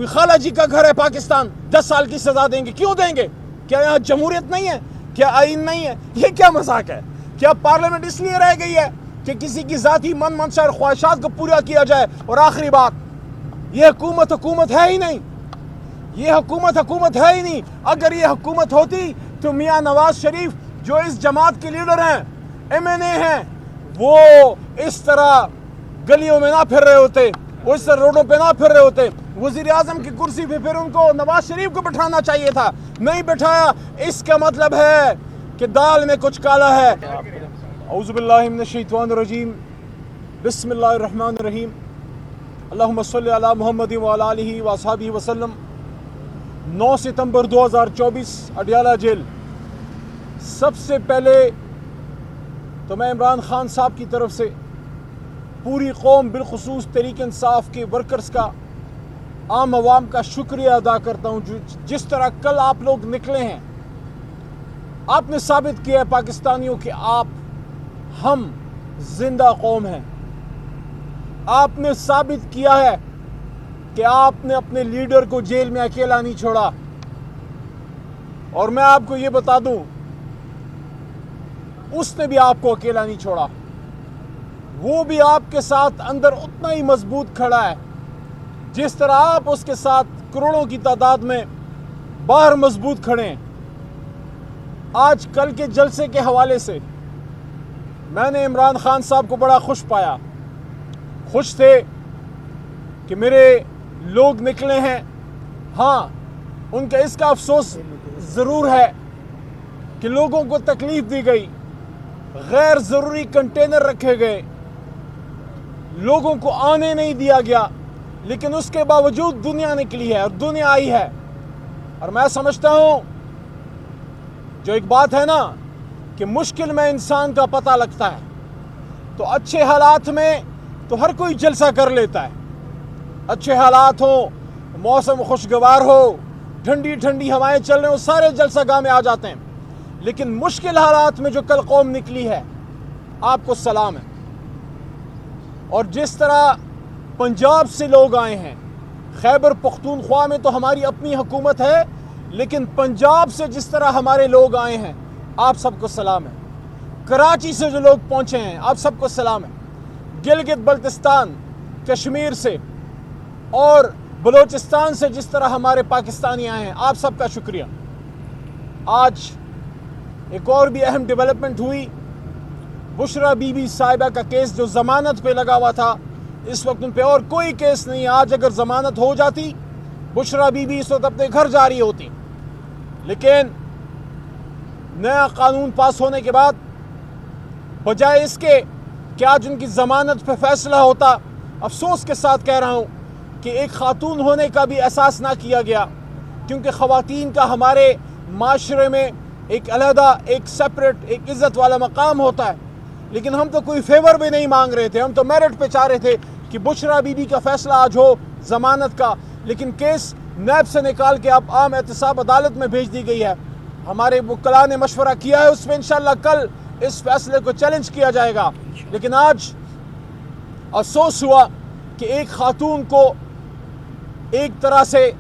کوئی خالہ جی کا گھر ہے پاکستان، 10 سال کی سزا دیں گے، کیوں دیں گے؟ کیا یہاں جمہوریت نہیں ہے؟ کیا آئین نہیں ہے؟ یہ کیا مذاق ہے؟ کیا پارلیمنٹ اس لیے رہ گئی ہے کہ کسی کی ذاتی من منشا اور خواہشات کو پورا کیا جائے؟ اور آخری بات، یہ حکومت ہے ہی نہیں، یہ حکومت ہے ہی نہیں۔ اگر یہ حکومت ہوتی تو میاں نواز شریف جو اس جماعت کے لیڈر ہیں، MNA ہیں، وہ اس طرح گلیوں میں نہ پھر رہے ہوتے، وہ اس طرح روڈوں پہ نہ پھر رہے ہوتے۔ وزیر اعظم کی کرسی پہ پھر ان کو نواز شریف کو بٹھانا چاہیے تھا، نہیں بٹھایا۔ اس کا مطلب ہے کہ دال میں کچھ کالا ہے۔ اعوذ باللہ من الشیطان الرجیم، بسم اللہ الرحمن الرحیم، اللہم صلی علی محمد وعلی آلہ واصحابہ وسلم۔ 9 ستمبر 2024 اڈیالہ جیل۔ سب سے پہلے تو میں عمران خان صاحب کی طرف سے پوری قوم بالخصوص تحریک انصاف کے ورکرز کا، عام عوام کا شکریہ ادا کرتا ہوں۔ جس طرح کل آپ لوگ نکلے ہیں، آپ نے ثابت کیا ہے پاکستانیوں کہ ہم زندہ قوم ہیں۔ آپ نے ثابت کیا ہے کہ آپ نے اپنے لیڈر کو جیل میں اکیلا نہیں چھوڑا۔ اور میں آپ کو یہ بتا دوں، اس نے بھی آپ کو اکیلا نہیں چھوڑا، وہ بھی آپ کے ساتھ اندر اتنا ہی مضبوط کھڑا ہے جس طرح آپ اس کے ساتھ کروڑوں کی تعداد میں باہر مضبوط کھڑے ہیں۔ آج کل کے جلسے کے حوالے سے میں نے عمران خان صاحب کو بڑا خوش پایا، خوش تھے کہ میرے لوگ نکلے ہیں۔ ہاں، ان کا اس کا افسوس ضرور ہے کہ لوگوں کو تکلیف دی گئی، غیر ضروری کنٹینر رکھے گئے، لوگوں کو آنے نہیں دیا گیا، لیکن اس کے باوجود دنیا نکلی ہے اور دنیا آئی ہے۔ اور میں سمجھتا ہوں، جو ایک بات ہے نا کہ مشکل میں انسان کا پتہ لگتا ہے، تو اچھے حالات میں تو ہر کوئی جلسہ کر لیتا ہے۔ اچھے حالات ہوں، موسم خوشگوار ہو، ٹھنڈی ٹھنڈی ہوائیں چل رہے ہوں، سارے جلسہ گاہ میں آ جاتے ہیں۔ لیکن مشکل حالات میں جو کل قوم نکلی ہے، آپ کو سلام ہے۔ اور جس طرح پنجاب سے لوگ آئے ہیں، خیبر پختونخوا میں تو ہماری اپنی حکومت ہے، لیکن پنجاب سے جس طرح ہمارے لوگ آئے ہیں، آپ سب کو سلام ہے۔ کراچی سے جو لوگ پہنچے ہیں، آپ سب کو سلام ہے۔ گلگت بلتستان، کشمیر سے اور بلوچستان سے جس طرح ہمارے پاکستانی آئے ہیں، آپ سب کا شکریہ۔ آج ایک اور بھی اہم ڈیولپمنٹ ہوئی، بشرا بی بی صاحبہ کا کیس جو ضمانت پہ لگا ہوا تھا، اس وقت ان پہ اور کوئی کیس نہیں ہے۔ آج اگر ضمانت ہو جاتی، بشرا بی بی اس وقت اپنے گھر جا رہی ہوتی، لیکن نیا قانون پاس ہونے کے بعد بجائے اس کے کہ آج ان کی ضمانت پہ فیصلہ ہوتا، افسوس کے ساتھ کہہ رہا ہوں کہ ایک خاتون ہونے کا بھی احساس نہ کیا گیا، کیونکہ خواتین کا ہمارے معاشرے میں ایک علیحدہ، ایک سیپریٹ، ایک عزت والا مقام ہوتا ہے۔ لیکن ہم تو کوئی فیور بھی نہیں مانگ رہے تھے، ہم تو میرٹ پہ چاہ رہے تھے کہ بشرا بی بی کا فیصلہ آج ہو ضمانت کا، لیکن کیس نیب سے نکال کے اب عام احتساب عدالت میں بھیج دی گئی ہے۔ ہمارے وکلاء نے مشورہ کیا ہے، اس میں انشاءاللہ کل اس فیصلے کو چیلنج کیا جائے گا۔ لیکن آج افسوس ہوا کہ ایک خاتون کو ایک طرح سے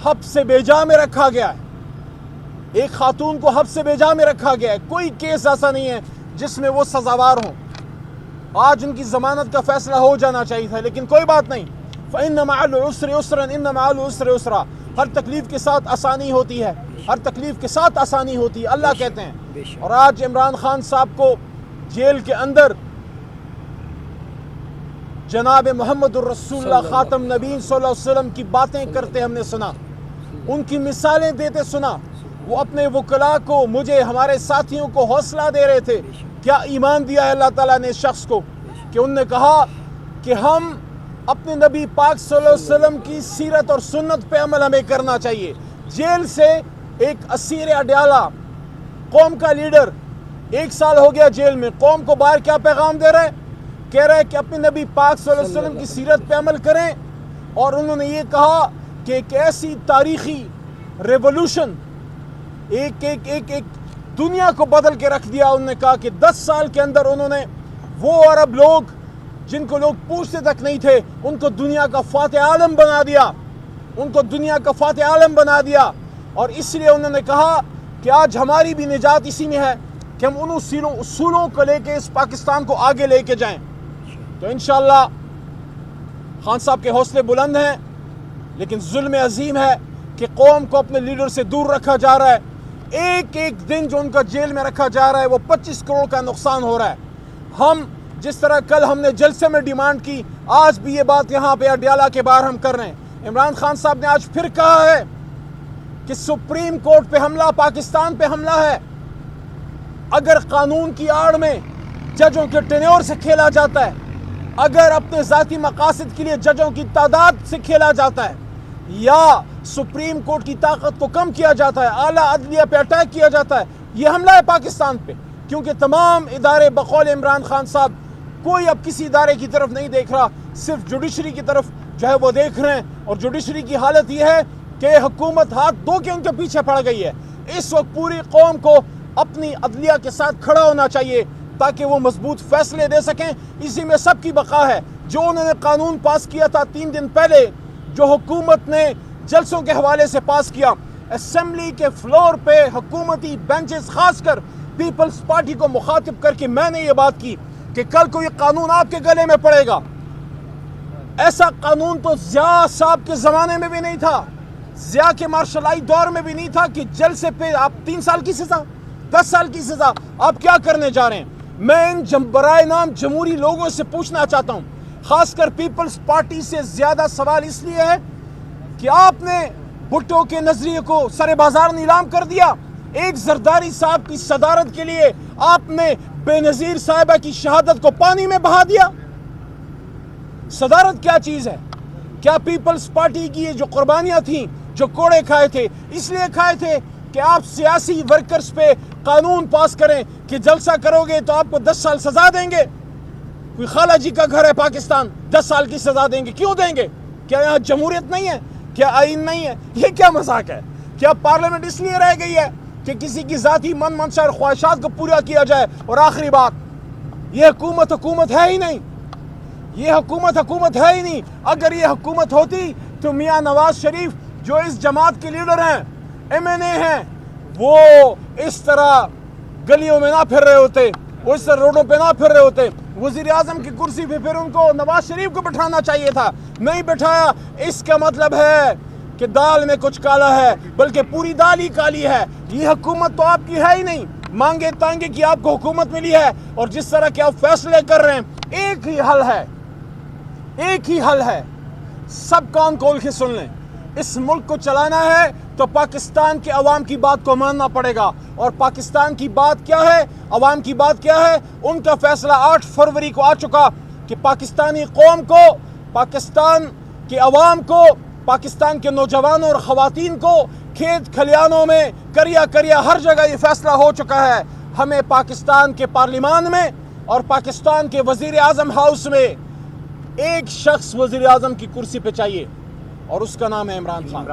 حبس سے بیجا میں رکھا گیا ہے، ایک خاتون کو حبس سے بیجا میں رکھا گیا ہے۔ کوئی کیس ایسا نہیں ہے جس میں وہ سزاوار ہوں۔ آج ان کی ضمانت کا فیصلہ ہو جانا چاہیے تھا، لیکن کوئی بات نہیں۔ فَإِنَّ مَعَ الْعُسْرِ يُسْرًا إِنَّ مَعَ الْعُسْرِ يُسْرًا، ہر تکلیف کے ساتھ آسانی ہوتی ہے، ہر تکلیف کے ساتھ آسانی ہوتی ہے، اللہ کہتے ہیں۔ اور آج عمران خان صاحب کو جیل کے اندر جناب محمد الرسول اللہ خاتم نبیین صلی اللہ علیہ وسلم کی باتیں کرتے ہم نے سنا، ان کی مثالیں دیتے سنا۔ وہ اپنے وکلاء کو، مجھے، ہمارے ساتھیوں کو حوصلہ دے رہے تھے۔ کیا ایمان دیا ہے اللہ تعالیٰ نے اس شخص کو کہ انہوں نے کہا کہ ہم اپنے نبی پاک صلی اللہ علیہ وسلم کی سیرت اور سنت پہ عمل ہمیں کرنا چاہیے۔ جیل سے ایک اسیر اڈیالہ، قوم کا لیڈر، 1 سال ہو گیا جیل میں، قوم کو باہر کیا پیغام دے رہے؟ کہہ رہے کہ اپنے نبی پاک صلی اللہ علیہ وسلم کی سیرت پہ عمل کریں، اور انہوں نے یہ کہا کہ ایک ایسی تاریخی ریولوشن، ایک دنیا کو بدل کے رکھ دیا۔ انہوں نے کہا کہ 10 سال کے اندر انہوں نے وہ عرب لوگ جن کو لوگ پوچھتے تک نہیں تھے، ان کو دنیا کا فاتح عالم بنا دیا۔ ان کو دنیا کا فاتح عالم بنا دیا، اور اس لیے انہوں نے کہا کہ آج ہماری بھی نجات اسی میں ہے کہ ہم ان اصولوں کو لے کے اس پاکستان کو آگے لے کے جائیں۔ تو انشاءاللہ خان صاحب کے حوصلے بلند ہیں، لیکن ظلم عظیم ہے کہ قوم کو اپنے لیڈر سے دور رکھا جا رہا ہے۔ ایک ایک دن جو ان کا جیل میں رکھا جا رہا ہے وہ 25 کروڑ کا نقصان ہو رہا ہے۔ ہم جس طرح کل ہم نے جلسے میں ڈیمانڈ کی، آج بھی یہ بات یہاں پہ اڈیالہ کے باہر ہم کر رہے ہیں۔ عمران خان صاحب نے آج پھر کہا ہے کہ سپریم کورٹ پہ حملہ پاکستان پہ حملہ ہے۔ اگر قانون کی آڑ میں ججوں کے ٹینیور سے کھیلا جاتا ہے، اگر اپنے ذاتی مقاصد کے لیے ججوں کی تعداد سے کھیلا جاتا ہے، یا سپریم کورٹ کی طاقت کو کم کیا جاتا ہے، اعلیٰ عدلیہ پہ اٹیک کیا جاتا ہے، یہ حملہ ہے پاکستان پہ۔ کیونکہ تمام ادارے بقول عمران خان صاحب کوئی اب کسی ادارے کی طرف نہیں دیکھ رہا، صرف جوڈیشری کی طرف جو ہے وہ دیکھ رہے ہیں، اور جوڈیشری کی حالت یہ ہے کہ حکومت ہاتھ دھو کے ان کے پیچھے پڑ گئی ہے۔ اس وقت پوری قوم کو اپنی عدلیہ کے ساتھ کھڑا ہونا چاہیے تاکہ وہ مضبوط فیصلے دے سکیں۔ اسی میں سب کی بقا ہے۔ جو انہوں نے قانون پاس کیا تھا 3 دن پہلے، جو حکومت نے جلسوں کے حوالے سے پاس کیا، اسمبلی کے فلور پہ حکومتی بینچز، خاص کر پیپلز پارٹی کو مخاطب کر کے میں نے یہ بات کی کہ کل کو یہ قانون آپ کے گلے میں پڑے گا۔ ایسا قانون تو ضیاء صاحب کے زمانے میں بھی نہیں تھا، ضیاء کے مارشلائی دور میں بھی نہیں تھا کہ جلسے پہ آپ 3 سال کی سزا، 10 سال کی سزا، آپ کیا کرنے جا رہے ہیں؟ میں ان برائے نام جمہوری لوگوں سے پوچھنا چاہتا ہوں، خاص کر پیپلز پارٹی سے زیادہ سوال اس لیے ہے کہ آپ نے بھٹو کے نظریے کو سر بازار نیلام کر دیا۔ ایک زرداری صاحب کی صدارت کے لیے آپ نے بے نظیر صاحبہ کی شہادت کو پانی میں بہا دیا۔ صدارت کیا چیز ہے؟ کیا پیپلز پارٹی کی یہ جو قربانیاں تھیں، جو کوڑے کھائے تھے، اس لیے کھائے تھے کہ آپ سیاسی ورکرز پہ قانون پاس کریں کہ جلسہ کرو گے تو آپ کو 10 سال سزا دیں گے؟ کوئی خالہ جی کا گھر ہے پاکستان، 10 سال کی سزا دیں گے؟ کیوں دیں گے؟ کیا یہاں جمہوریت نہیں ہے؟ کیا آئین نہیں ہے؟ یہ کیا مذاق ہے؟ کیا پارلیمنٹ اس لیے رہ گئی ہے کہ کسی کی ذاتی من منشا اور خواہشات کو پورا کیا جائے؟ اور آخری بات، یہ حکومت ہے ہی نہیں، یہ حکومت ہے ہی نہیں۔ اگر یہ حکومت ہوتی تو میاں نواز شریف جو اس جماعت کے لیڈر ہیں، MNA ہیں، وہ اس طرح گلیوں میں نہ پھر رہے ہوتے، وہ اس طرح روڈوں پہ نہ پھر رہے ہوتے۔ وزیر اعظم کی کرسی پہ پھر ان کو نواز شریف کو بٹھانا چاہیے تھا، نہیں بٹھایا۔ اس کا مطلب ہے کہ دال میں کچھ کالا ہے، بلکہ پوری دال ہی کالی ہے۔ یہ حکومت تو آپ کی ہے ہی نہیں، مانگے تانگے کی آپ کو حکومت ملی ہے، اور جس طرح کے آپ فیصلے کر رہے ہیں، ایک ہی حل ہے، سب کان کھول کے سن لیں۔ اس ملک کو چلانا ہے تو پاکستان کے عوام کی بات کو ماننا پڑے گا، اور پاکستان کی بات کیا ہے، عوام کی بات کیا ہے؟ ان کا فیصلہ 8 فروری کو آ چکا کہ پاکستانی قوم کو، پاکستان کے عوام کو، پاکستان کے نوجوانوں اور خواتین کو کھیت کھلیانوں میں کریا ہر جگہ یہ فیصلہ ہو چکا ہے۔ ہمیں پاکستان کے پارلیمان میں اور پاکستان کے وزیر اعظم ہاؤس میں ایک شخص وزیر اعظم کی کرسی پہ چاہیے، اور اس کا نام ہے عمران خان۔